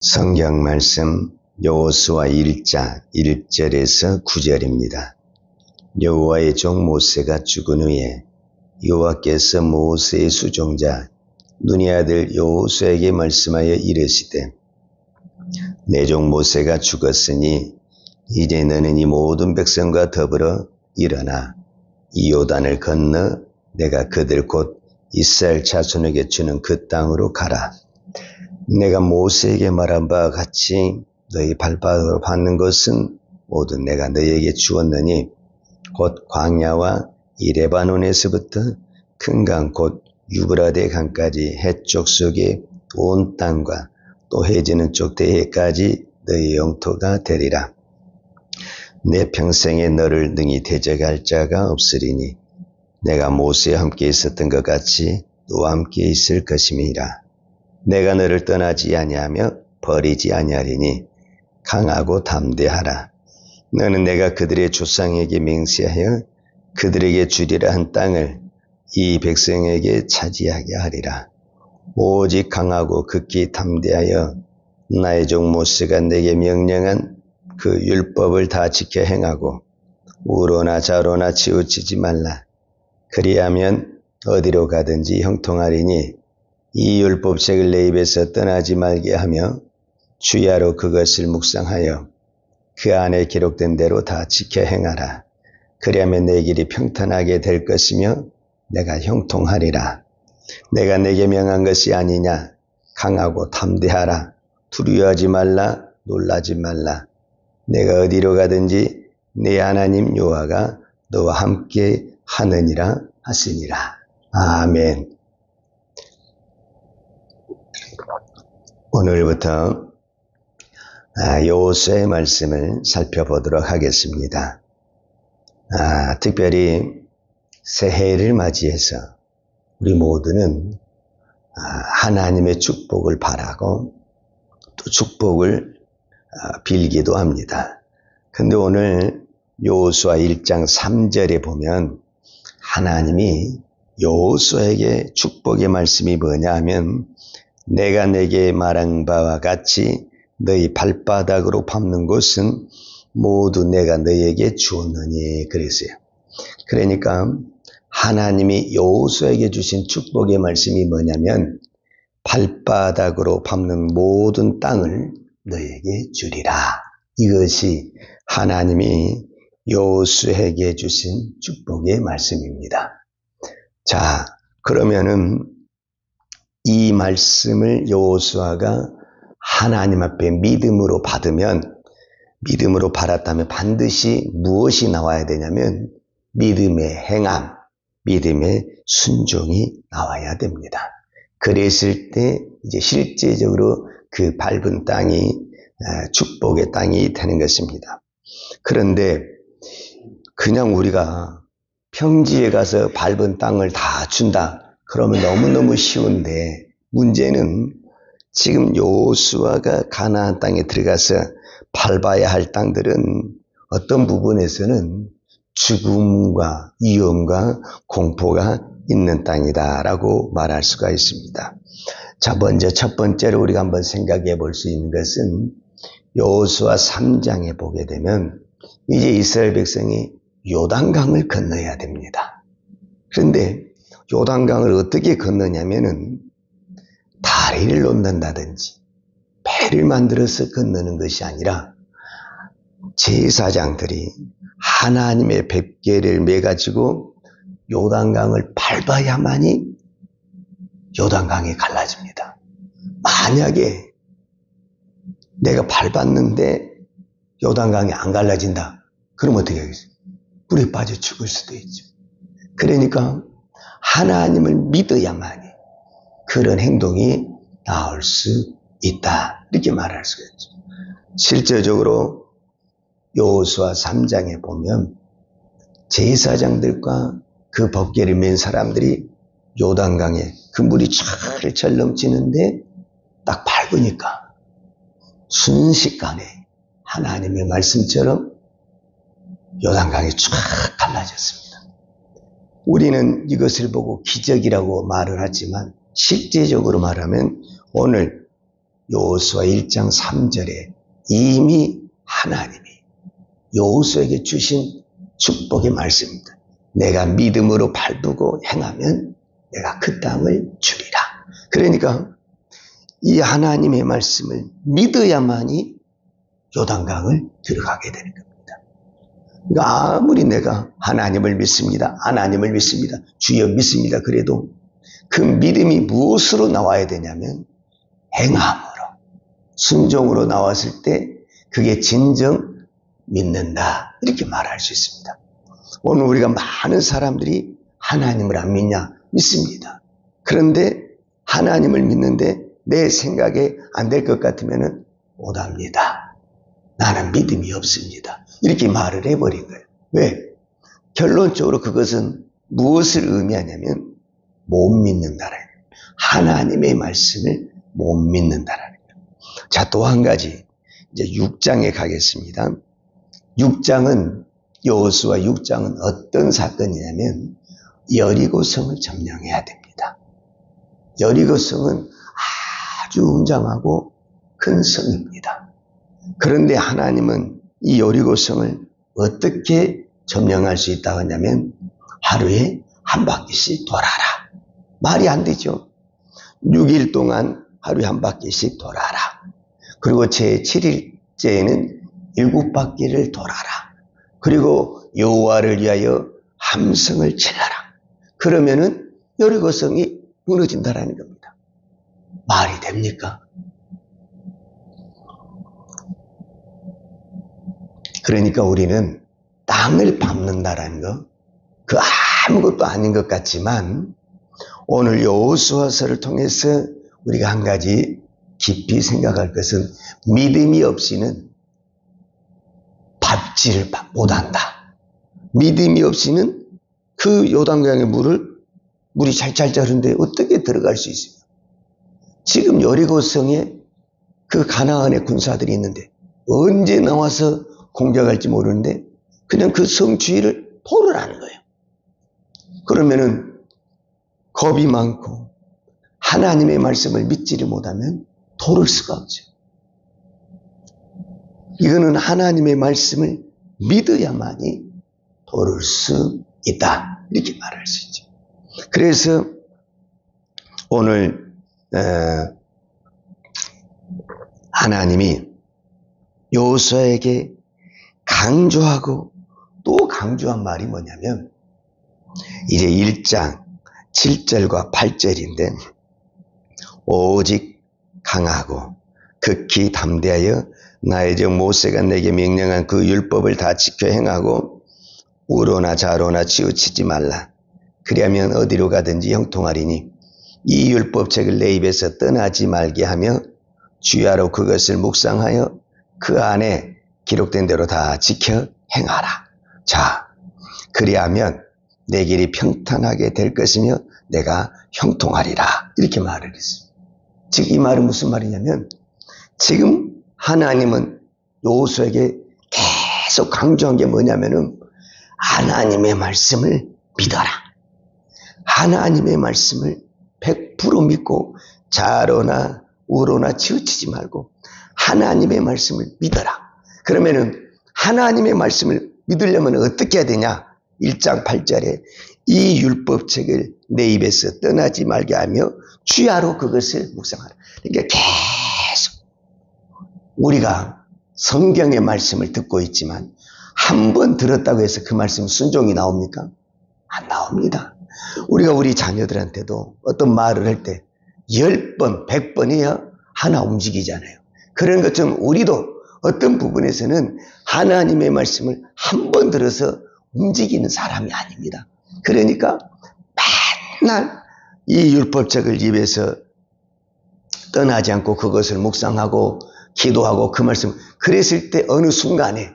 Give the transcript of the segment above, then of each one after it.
성경 말씀 여호수아 1장 1절에서 9절입니다. 여호와의 종 모세가 죽은 후에 여호와께서 모세의 수종자 눈의 아들 여호수아에게 말씀하여 이르시되 내 종 모세가 죽었으니 이제 너는 이 모든 백성과 더불어 일어나 이 요단을 건너 내가 그들 곧 이스라엘 자손에게 주는 그 땅으로 가라. 내가 모세에게 말한 바와 같이 너희 발바닥으로 밟는 것은 모두 내가 너희에게 주었느니 곧 광야와 이 레바논에서부터 큰 강 곧 유브라데 강까지 해쪽 속에 온 땅과 또 해지는 쪽 대해까지 너희 영토가 되리라. 내 평생에 너를 능히 대적할 자가 없으리니 내가 모세와 함께 있었던 것 같이 너와 함께 있을 것임이라. 내가 너를 떠나지 아니하며 버리지 아니하리니 강하고 담대하라. 너는 내가 그들의 조상에게 맹세하여 그들에게 주리라 한 땅을 이 백성에게 차지하게 하리라. 오직 강하고 극히 담대하여 나의 종 모세가 내게 명령한 그 율법을 다 지켜 행하고 우로나 좌로나 치우치지 말라. 그리하면 어디로 가든지 형통하리니 이 율법책을 내 입에서 떠나지 말게 하며 주야로 그것을 묵상하여 그 안에 기록된 대로 다 지켜 행하라. 그리하면 내 길이 평탄하게 될 것이며 내가 형통하리라. 내가 내게 명한 것이 아니냐. 강하고 담대하라. 두려워하지 말라. 놀라지 말라. 내가 어디로 가든지 내 하나님 여호와가 너와 함께 하느니라 하시니라. 아멘. 오늘부터 여호수아의 말씀을 살펴보도록 하겠습니다. 특별히 새해를 맞이해서 우리 모두는 하나님의 축복을 바라고 또 축복을 빌기도 합니다. 근데 오늘 여호수아 1장 3절에 보면 하나님이 여호수아에게 축복의 말씀이 뭐냐 하면 내가 내게 말한 바와 같이 너희 발바닥으로 밟는 곳은 모두 내가 너희에게 주었느니 그랬어요. 그러니까 하나님이 여호수아에게 주신 축복의 말씀이 뭐냐면 발바닥으로 밟는 모든 땅을 너희에게 주리라. 이것이 하나님이 여호수아에게 주신 축복의 말씀입니다. 자, 그러면은 이 말씀을 여호수아가 하나님 앞에 믿음으로 받았다면 반드시 무엇이 나와야 되냐면 믿음의 행함, 믿음의 순종이 나와야 됩니다. 그랬을 때 이제 실제적으로 그 밟은 땅이 축복의 땅이 되는 것입니다. 그런데 그냥 우리가 평지에 가서 밟은 땅을 다 준다. 그러면 너무너무 쉬운데 문제는 지금 여호수아가 가나안 땅에 들어가서 밟아야 할 땅들은 어떤 부분에서는 죽음과 위험과 공포가 있는 땅이다라고 말할 수가 있습니다. 자, 먼저 첫 번째로 우리가 한번 생각해 볼 수 있는 것은 여호수아 3장에 보게 되면 이제 이스라엘 백성이 요단강을 건너야 됩니다. 그런데 요단강을 어떻게 건너냐면은 다리를 놓는다든지 배를 만들어서 건너는 것이 아니라 제사장들이 하나님의 뵙계를 매가지고 요단강을 밟아야만이 요단강이 갈라집니다. 만약에 내가 밟았는데 요단강이 안 갈라진다. 그럼 어떻게 하겠어요? 물에 빠져 죽을 수도 있죠. 그러니까 하나님을 믿어야만이 그런 행동이 나올 수 있다. 이렇게 말할 수가 있죠. 실제적으로 여호수아 3장에 보면 제사장들과 그 법궤를 맨 사람들이 요단강에 그 물이 철철 넘치는데 딱 밟으니까 순식간에 하나님의 말씀처럼 요단강이 쫙 갈라졌습니다. 우리는 이것을 보고 기적이라고 말을 하지만 실제적으로 말하면 오늘 여호수아 1장 3절에 이미 하나님이 여호수아에게 주신 축복의 말씀입니다. 내가 믿음으로 밟고 행하면 내가 그 땅을 주리라. 그러니까 이 하나님의 말씀을 믿어야만이 요단강을 들어가게 되는 겁니다. 그러니까 아무리 내가 하나님을 믿습니다. 하나님을 믿습니다. 주여 믿습니다. 그래도 그 믿음이 무엇으로 나와야 되냐면 행함으로, 순종으로 나왔을 때 그게 진정 믿는다. 이렇게 말할 수 있습니다. 오늘 우리가 많은 사람들이 하나님을 안 믿냐? 믿습니다. 그런데 하나님을 믿는데 내 생각에 안 될 것 같으면 못합니다. 나는 믿음이 없습니다. 이렇게 말을 해버린 거예요. 왜? 결론적으로 그것은 무엇을 의미하냐면 못 믿는다라는 거예요. 하나님의 말씀을 못 믿는다라는 거예요. 자, 또 한 가지 이제 6장에 가겠습니다. 6장은 여호수아 6장은 어떤 사건이냐면 여리고성을 점령해야 됩니다. 여리고성은 아주 웅장하고 큰 성입니다. 그런데 하나님은 이 여리고성을 어떻게 점령할 수 있다고 하냐면 하루에 한 바퀴씩 돌아라. 말이 안 되죠. 6일 동안 하루에 한 바퀴씩 돌아라. 그리고 제7일째에는 7바퀴를 돌아라. 그리고 여호와를 위하여 함성을 치라라. 그러면은 여리고성이 무너진다라는 겁니다. 말이 됩니까? 그러니까 우리는 땅을 밟는다라는 거, 그 아무것도 아닌 것 같지만 오늘 여호수아서를 통해서 우리가 한 가지 깊이 생각할 것은 믿음이 없이는 밟지를 못한다. 믿음이 없이는 그 요단강의 물이 찰찰 흐르는데 어떻게 들어갈 수 있어요? 지금 여리고성에 그 가나안의 군사들이 있는데 언제 나와서 공격할지 모르는데 그냥 그 성 주위를 포를 하는 거예요. 그러면은 겁이 많고 하나님의 말씀을 믿지를 못하면 도를 수가 없죠. 이거는 하나님의 말씀을 믿어야만이 도를 수 있다. 이렇게 말할 수 있죠. 그래서 오늘 하나님이 여호수아에게 강조하고 또 강조한 말이 뭐냐면 이제 1장 7절과 8절인데 오직 강하고 극히 담대하여 나의 종 모세가 내게 명령한 그 율법을 다 지켜 행하고 우로나 좌로나 치우치지 말라. 그리하면 어디로 가든지 형통하리니 이 율법책을 내 입에서 떠나지 말게 하며 주야로 그것을 묵상하여 그 안에 기록된 대로 다 지켜 행하라. 자, 그리하면 내 길이 평탄하게 될 것이며 내가 형통하리라. 이렇게 말을 했습니다. 즉 이 말은 무슨 말이냐면 지금 하나님은 여호수아에게 계속 강조한 게 뭐냐면은 하나님의 말씀을 믿어라. 하나님의 말씀을 100% 믿고 좌로나 우로나 치우치지 말고 하나님의 말씀을 믿어라. 그러면은 하나님의 말씀을 믿으려면 어떻게 해야 되냐? 1장 8절에 이 율법책을 내 입에서 떠나지 말게 하며 주야로 그것을 묵상하라. 그러니까 계속 우리가 성경의 말씀을 듣고 있지만 한 번 들었다고 해서 그 말씀 순종이 나옵니까? 안 나옵니다. 우리가 우리 자녀들한테도 어떤 말을 할 때 10번, 100번이야 하나 움직이잖아요. 그런 것처럼 우리도 어떤 부분에서는 하나님의 말씀을 한 번 들어서 움직이는 사람이 아닙니다. 그러니까 맨날 이 율법책을 입에서 떠나지 않고 그것을 묵상하고 기도하고 그 말씀, 그랬을 때 어느 순간에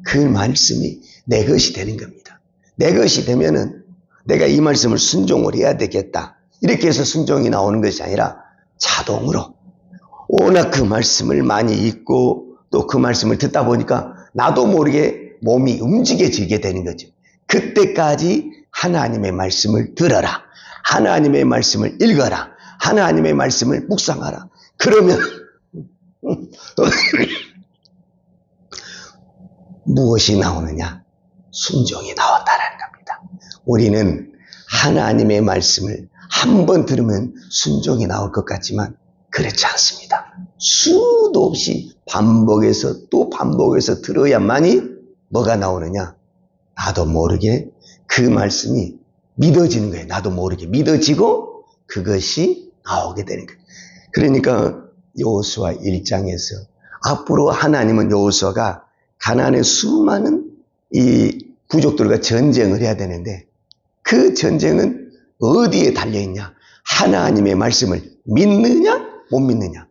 그 말씀이 내 것이 되는 겁니다. 내 것이 되면은 내가 이 말씀을 순종을 해야 되겠다. 이렇게 해서 순종이 나오는 것이 아니라 자동으로 워낙 그 말씀을 많이 읽고 또 그 말씀을 듣다 보니까 나도 모르게 몸이 움직여지게 되는 거죠. 그때까지 하나님의 말씀을 들어라. 하나님의 말씀을 읽어라. 하나님의 말씀을 묵상하라. 그러면 무엇이 나오느냐? 순종이 나온다는 겁니다. 우리는 하나님의 말씀을 한 번 들으면 순종이 나올 것 같지만 그렇지 않습니다. 수도 없이 반복해서 또 반복해서 들어야만이 뭐가 나오느냐? 나도 모르게 그 말씀이 믿어지는 거예요. 나도 모르게 믿어지고 그것이 나오게 되는 거예요. 그러니까 여호수아 1장에서 앞으로 하나님은 여호수아가 가나안의 수많은 이 부족들과 전쟁을 해야 되는데 그 전쟁은 어디에 달려있냐? 하나님의 말씀을 믿느냐 못 믿느냐?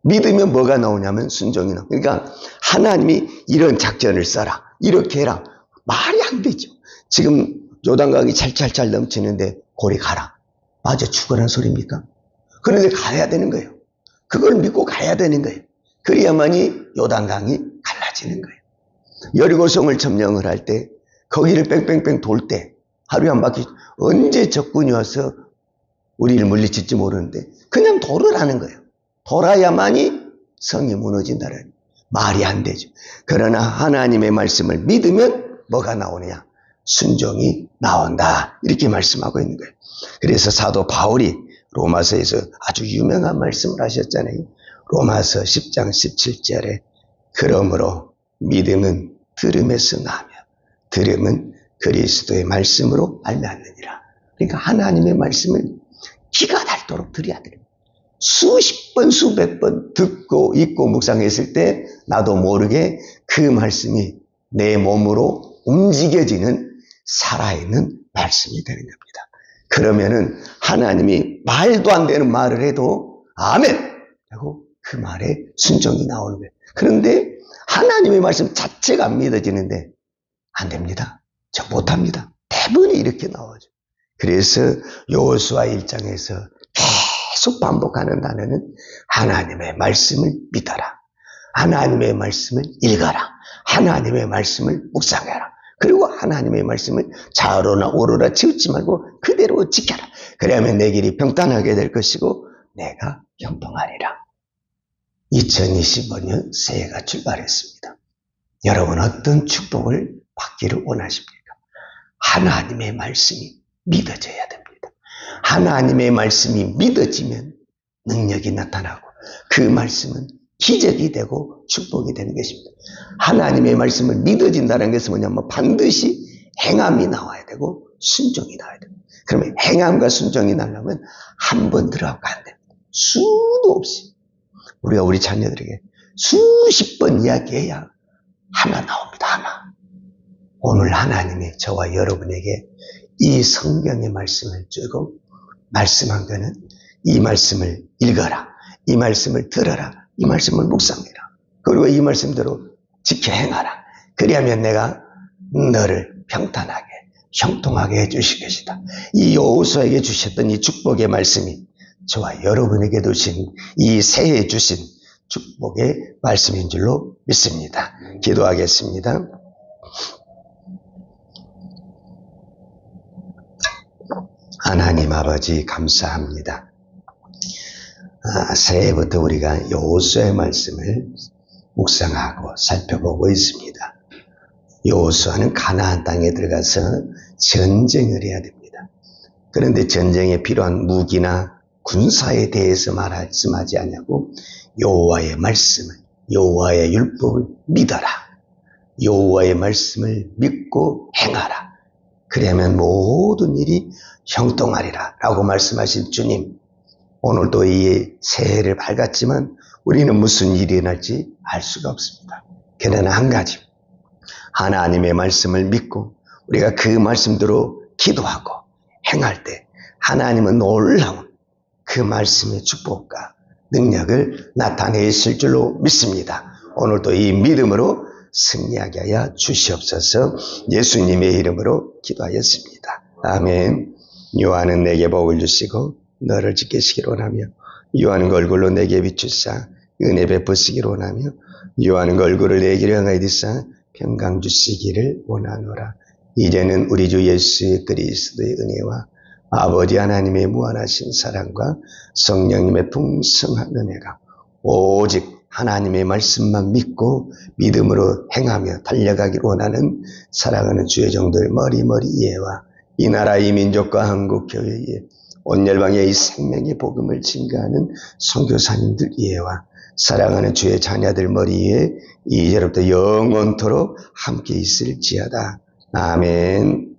믿으면 뭐가 나오냐면 순종이 나옵니다. 그러니까 하나님이 이런 작전을 써라, 이렇게 해라, 말이 안 되죠. 지금 요단강이 찰찰찰 넘치는데 고리 가라. 맞아, 죽으라는 소리입니까? 그런데 가야 되는 거예요. 그걸 믿고 가야 되는 거예요. 그래야만이 요단강이 갈라지는 거예요. 여리고성을 점령을 할 때 거기를 뺑뺑뺑 돌 때 하루에 한 바퀴 언제 적군이 와서 우리를 물리칠지 모르는데 그냥 돌으라는 거예요. 돌아야만이 성이 무너진다는 말이 안 되죠. 그러나 하나님의 말씀을 믿으면 뭐가 나오느냐? 순종이 나온다. 이렇게 말씀하고 있는 거예요. 그래서 사도 바울이 로마서에서 아주 유명한 말씀을 하셨잖아요. 로마서 10장 17절에 그러므로 믿음은 들음에서 나며 들음은 그리스도의 말씀으로 말미암느니라. 그러니까 하나님의 말씀을 기가 닳도록 들어야 돼요. 수십 번 수백 번 듣고 읽고 묵상했을 때 나도 모르게 그 말씀이 내 몸으로 움직여지는 살아있는 말씀이 되는 겁니다. 그러면은 하나님이 말도 안 되는 말을 해도 아멘! 하고 그 말에 순종이 나오는 거예요. 그런데 하나님의 말씀 자체가 안 믿어지는데 안 됩니다. 저 못합니다. 대부분이 이렇게 나오죠. 그래서 여호수아 1장에서 계속 반복하는 단어는 하나님의 말씀을 믿어라. 하나님의 말씀을 읽어라. 하나님의 말씀을 묵상해라. 그리고 하나님의 말씀을 좌우로나 우로나 치우지 말고 그대로 지켜라. 그러면 내 길이 평탄하게 될 것이고 내가 형통하리라. 2025년 새해가 출발했습니다. 여러분 어떤 축복을 받기를 원하십니까? 하나님의 말씀이 믿어져야 됩니다. 하나님의 말씀이 믿어지면 능력이 나타나고 그 말씀은 기적이 되고 축복이 되는 것입니다. 하나님의 말씀을 믿어진다는 것은 뭐냐면 반드시 행함이 나와야 되고 순종이 나와야 됩니다. 그러면 행함과 순종이 나려면 한 번 들어가고 안 됩니다. 수도 없이 우리가 우리 자녀들에게 수십 번 이야기해야 하나 나옵니다. 하나. 오늘 하나님이 저와 여러분에게 이 성경의 말씀을 주고 말씀한 거는 이 말씀을 읽어라. 이 말씀을 들어라. 이 말씀을 묵상해라. 그리고 이 말씀대로 지켜 행하라. 그리하면 내가 너를 평탄하게 형통하게 해주실 것이다. 이 여호수아에게 주셨던 이 축복의 말씀이 저와 여러분에게 주신 이 새해 주신 축복의 말씀인 줄로 믿습니다. 기도하겠습니다. 하나님 아버지 감사합니다. 새해부터 우리가 여호수아의 말씀을 묵상하고 살펴보고 있습니다. 여호수아는 가나안 땅에 들어가서 전쟁을 해야 됩니다. 그런데 전쟁에 필요한 무기나 군사에 대해서 말씀하지 않냐고 여호와의 말씀을, 여호와의 율법을 믿어라. 여호와의 말씀을 믿고 행하라. 그러면 모든 일이 형통하리라 라고 말씀하신 주님, 오늘도 이 새해를 밝았지만 우리는 무슨 일이 일어날지 알 수가 없습니다. 그러나 한 가지, 하나님의 말씀을 믿고 우리가 그 말씀대로 기도하고 행할 때 하나님은 놀라운 그 말씀의 축복과 능력을 나타내실 줄로 믿습니다. 오늘도 이 믿음으로 승리하게 하여 주시옵소서. 예수님의 이름으로 기도하였습니다. 아멘. 요한은 내게 복을 주시고 너를 지키시기를 원하며 요한은 얼굴로 내게 비추사 은혜 베푸시기를 원하며 요한은 얼굴을 내게 향하여 드사 평강 주시기를 원하노라. 이제는 우리 주 예수 그리스도의 은혜와 아버지 하나님의 무한하신 사랑과 성령님의 풍성한 은혜가 오직 하나님의 말씀만 믿고 믿음으로 행하며 달려가길 원하는 사랑하는 주의 종들 머리머리 이해와 이 나라 이 민족과 한국교회에 온 열방에 이 생명의 복음을 증거하는 선교사님들 이해와 사랑하는 주의 자녀들 머리에 이제로부터 영원토록 함께 있을지어다. 아멘.